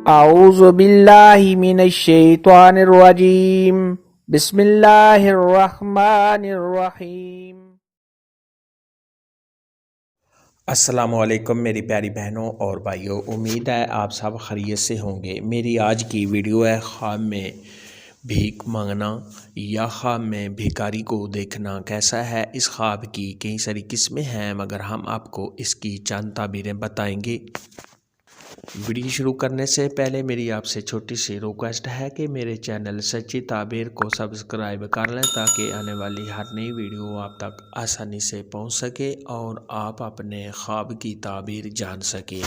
अऊज़ु बिल्लाहि मिनश शैतानिर रजीम। बिस्मिल्लाहिर रहमानिर रहीम। अस्सलामुअलैकुम मेरी प्यारी बहनों और भाइयों, उम्मीद है आप सब खैरियत से होंगे। मेरी आज की वीडियो है ख्वाब में भीख मांगना या ख्वाब में भिखारी को देखना कैसा है। इस ख्वाब की कई सारी किस्में हैं, मगर हम आपको इसकी चंद ताबीरें बताएंगे। वीडियो शुरू करने से पहले मेरी आपसे छोटी सी रिक्वेस्ट है कि मेरे चैनल सच्ची ताबीर को सब्सक्राइब कर लें, ताकि आने वाली हर नई वीडियो आप तक आसानी से पहुंच सके और आप अपने ख्वाब की ताबीर जान सके।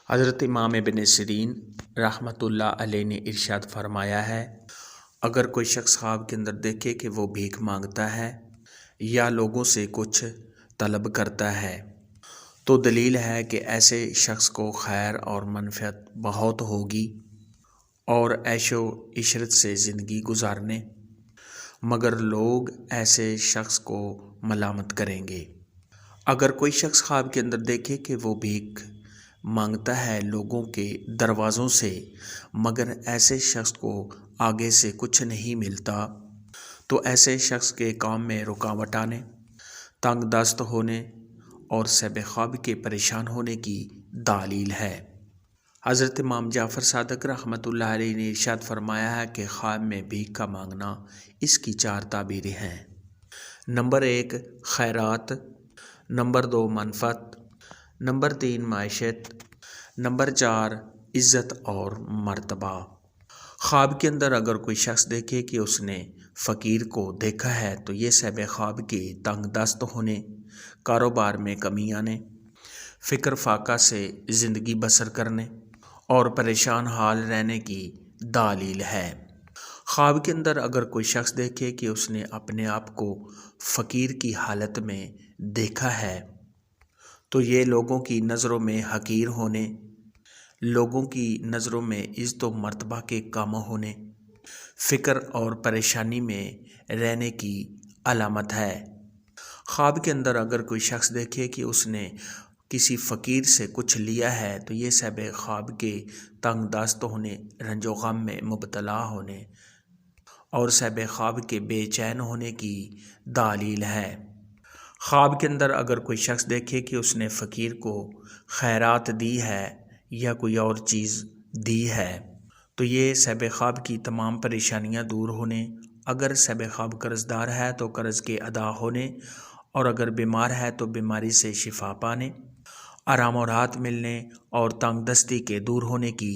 हज़रत इमाम इब्न सिरीन रहमतुल्लाह अलैह ने इरशाद फरमाया है, अगर कोई शख्स ख्वाब के अंदर देखे कि वो भीख मांगता है या लोगों से कुछ तलब करता है, तो दलील है कि ऐसे शख्स को खैर और मनफ़अत बहुत होगी और ऐशो इशरत से ज़िंदगी गुजारने, मगर लोग ऐसे शख्स को मलामत करेंगे। अगर कोई शख्स ख्वाब के अंदर देखे कि वो भीख मांगता है लोगों के दरवाज़ों से, मगर ऐसे शख्स को आगे से कुछ नहीं मिलता, तो ऐसे शख्स के काम में रुकावट आने, तंग दस्त होने और सब ख्वाब के परेशान होने की दलील है। हज़रत इमाम जाफ़र सादिक रहमतुल्लाह अलैह ने इरशाद फरमाया है कि ख्वाब में भीख का मांगना इसकी 4 ताबीरें हैं। नंबर 1 खैरात, नंबर 2 मनफ़अत, नंबर 3 माइशत, नंबर 4 इज़्ज़त और मर्तबा। ख्वाब के अंदर अगर कोई शख्स देखे कि उसने फ़कीर को देखा है, तो ये सब ख्वाब के तंग दस्त होने, कारोबार में कमी आने, फ़िक्र फाका से ज़िंदगी बसर करने और परेशान हाल रहने की दलील है। ख्वाब के अंदर अगर कोई शख्स देखे कि उसने अपने आप को फ़कीर की हालत में देखा है, तो ये लोगों की नज़रों में हकीर होने, लोगों की नज़रों में इज़्ज़त व मर्तबा के कम होने, फ़िक्र और परेशानी में रहने की अलामत है। ख्वाब के अंदर अगर कोई शख्स देखे कि उसने किसी फ़कीर से कुछ लिया है, तो ये सब ख्वाब के तंग दस्त होने, रंजो गम में मुब्तला होने और सब ख्वाब के बेचैन होने की दलील है। ख्वाब के अंदर अगर कोई शख्स देखे कि उसने फ़कीर को खैरात दी है या कोई और चीज़ दी है, तो ये सब ख्वाब की तमाम परेशानियां दूर होने, अगर सब ख्वाब कर्ज़दार है तो कर्ज़ के अदा होने, और अगर बीमार है तो बीमारी से शिफा पाने, आराम और राहत मिलने और तंगदस्ती के दूर होने की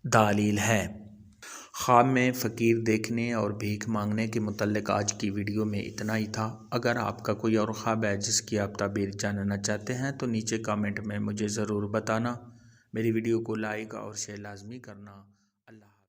दलील है। ख्वाब में फ़कीर देखने और भीख मांगने के मुतल्लिक़ आज की वीडियो में इतना ही था। अगर आपका कोई और ख्वाब है जिसकी आप ताबीर जानना चाहते हैं, तो नीचे कमेंट में मुझे ज़रूर बताना। मेरी वीडियो को लाइक और शेयर लाजमी करना।